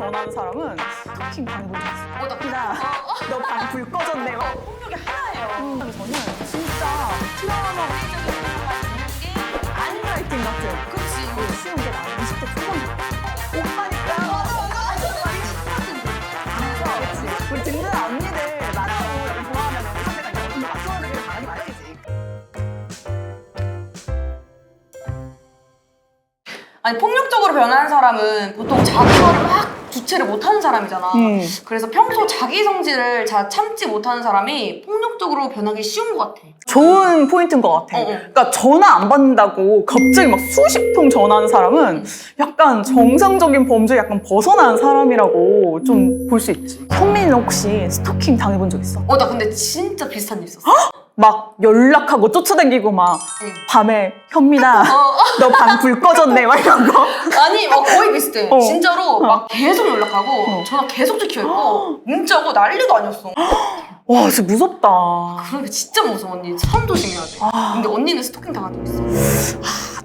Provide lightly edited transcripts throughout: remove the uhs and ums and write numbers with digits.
변하는 사람은 스토킹 당해본 적 있어. 나 나, 너 방 불 꺼졌네. 폭력이 하나예요. 저는 진짜 트라우마 안라이팅 같은 그치. 쉬운 게 나는 20대 초반 오빠니까 그치. 우리 든든한 언니들 만나고 약간 좋아하면 상대가 이렇게 맞춰주길 바라기 마련이지. 아니 폭력적으로 변하는 사람은 보통 자기말을 막 주체를 못하는 사람이잖아. 그래서 평소 자기 성질을 잘 참지 못하는 사람이 폭력적으로 변하기 쉬운 것 같아. 좋은 포인트인 것 같아. 그러니까 전화 안 받는다고 갑자기 막 수십 통 전화하는 사람은 약간 정상적인 범죄에 약간 벗어난 사람이라고 좀 볼 수 있지. 현민이는 혹시 스토킹 당해본 적 있어? 나 근데 진짜 비슷한 일 있었어. 막 연락하고 쫓아다니고 막 밤에 현민아 너 방 불 꺼졌네 막 이런 거. 아니 거의 비슷해. 진짜로 막 계속 연락하고 전화 계속 찍혀있고 문자고 난리도 아니었어. 와 진짜 무섭다. 그러니까 진짜 무서워. 언니 참 조심해야 돼. 근데 언니는 스토킹 당한 적 있어?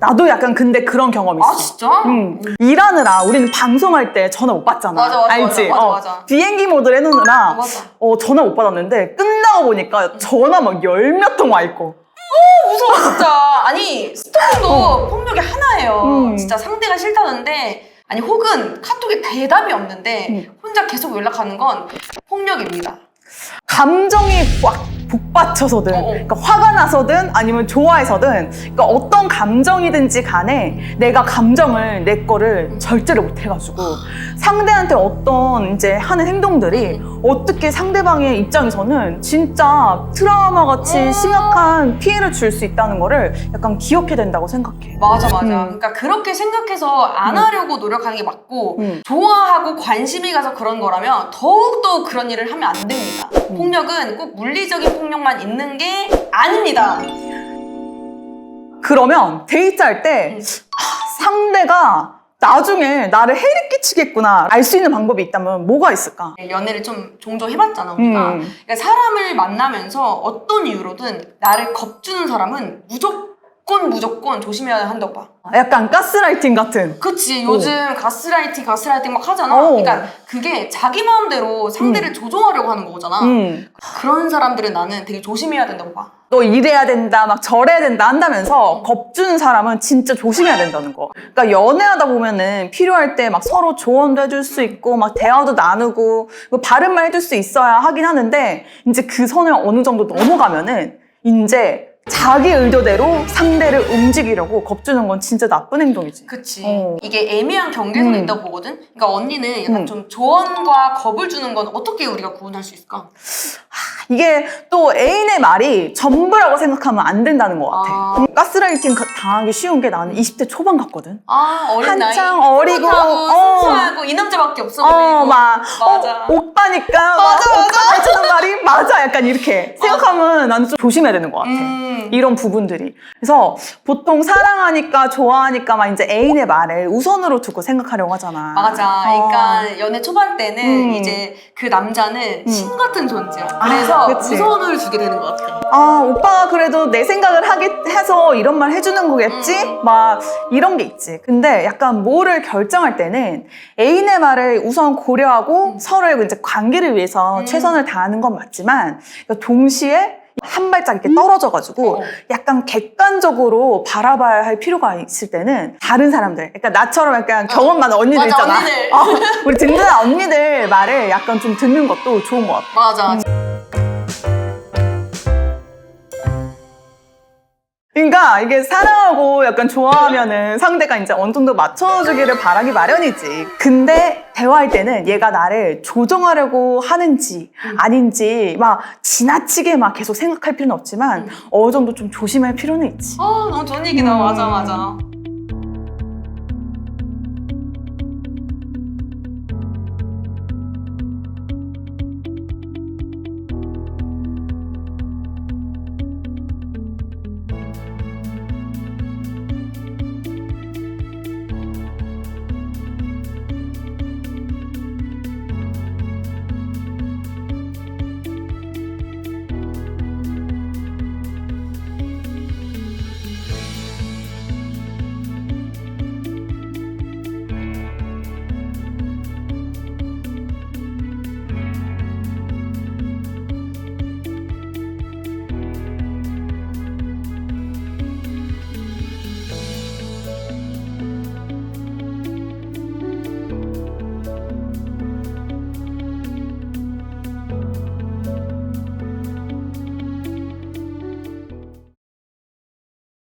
나도 약간 근데 그런 경험 있어. 아 진짜? 일하느라 우리는 방송할 때 전화 못 받잖아. 맞아, 알지? 맞아. 비행기 모드를 해놓느라 맞아. 전화 못 받았는데 끝나고 보니까 전화 막 열 몇 통 와 있고. 무서워 진짜. 아니 스토킹도 폭력이 하나예요. 진짜 상대가 싫다는데 아니 혹은 카톡에 대답이 없는데 혼자 계속 연락하는 건 폭력입니다. 감정이 꽉 북받쳐서든 그러니까 화가 나서든 아니면 좋아해서든 그러니까 어떤 감정이든지 간에 내가 감정을 내 거를 절제를 못 해가지고 상대한테 어떤 이제 하는 행동들이 어떻게 상대방의 입장에서는 진짜 트라우마 같이 심각한 피해를 줄 수 있다는 거를 약간 기억해야 된다고 생각해. 맞아. 그러니까 그렇게 생각해서 안 하려고 노력하는 게 맞고 좋아하고 관심이 가서 그런 거라면 더욱더 그런 일을 하면 안 됩니다. 폭력은 꼭 물리적인 폭력만 있는 게 아닙니다. 그러면 데이트할 때 상대가 나중에 나를 해를 끼치겠구나 알 수 있는 방법이 있다면 뭐가 있을까? 연애를 좀 종종 해봤잖아 우리가. 그러니까 사람을 만나면서 어떤 이유로든 나를 겁주는 사람은 무조건 조심해야 한다고 봐. 약간 가스라이팅 같은. 그치. 요즘 가스라이팅 막 하잖아. 그러니까 그게 자기 마음대로 상대를 조종하려고 하는 거잖아. 그런 사람들은 나는 되게 조심해야 된다고 봐. 너 이래야 된다, 막 저래야 된다 한다면서 겁주는 사람은 진짜 조심해야 된다는 거. 그러니까 연애하다 보면은 필요할 때 막 서로 조언도 해줄 수 있고 막 대화도 나누고 뭐 바른 말 해줄 수 있어야 하긴 하는데 이제 그 선을 어느 정도 넘어가면은 이제 자기 의도대로 상대를 움직이려고 겁주는 건 진짜 나쁜 행동이지. 그치. 이게 애매한 경계선이 있다고 보거든? 그러니까 언니는 약간 좀 조언과 겁을 주는 건 어떻게 우리가 구분할 수 있을까? 이게 또 애인의 말이 전부라고 생각하면 안 된다는 것 같아. 가스라이팅 당하기 쉬운 게 나는 20대 초반 같거든. 어린 나이. 한창 어리고 순수하고 이 남자밖에 없어 보이고. 맞아. 오빠니까 오빠 해주는 말이 맞아 약간 이렇게 생각하면 나는 좀 조심해야 되는 것 같아. 이런 부분들이. 그래서 보통 사랑하니까 좋아하니까 막 이제 애인의 말을 우선으로 두고 생각하려고 하잖아. 맞아. 그러니까 연애 초반 때는 이제 그 남자는 신 같은 존재야. 그래서 그치. 우선을 주게 되는 것 같아. 오빠가 그래도 내 생각을 하게 해서 이런 말 해주는 거겠지? 막 이런 게 있지. 근데 약간 뭐를 결정할 때는 애인의 말을 우선 고려하고 서로의 이제 관계를 위해서 최선을 다하는 건 맞지만 동시에 한 발짝 이렇게 떨어져가지고 약간 객관적으로 바라봐야 할 필요가 있을 때는 다른 사람들, 그러니까 나처럼 약간 경험 많은 언니들 맞아, 있잖아. 언니들. 우리 든든한 언니들 말을 약간 좀 듣는 것도 좋은 것 같아. 맞아. 그러니까 이게 사랑하고 약간 좋아하면은 상대가 이제 어느 정도 맞춰주기를 바라기 마련이지. 근데 대화할 때는 얘가 나를 조정하려고 하는지 아닌지 막 지나치게 막 계속 생각할 필요는 없지만 어느 정도 좀 조심할 필요는 있지. 너무 좋은 얘기다. 맞아.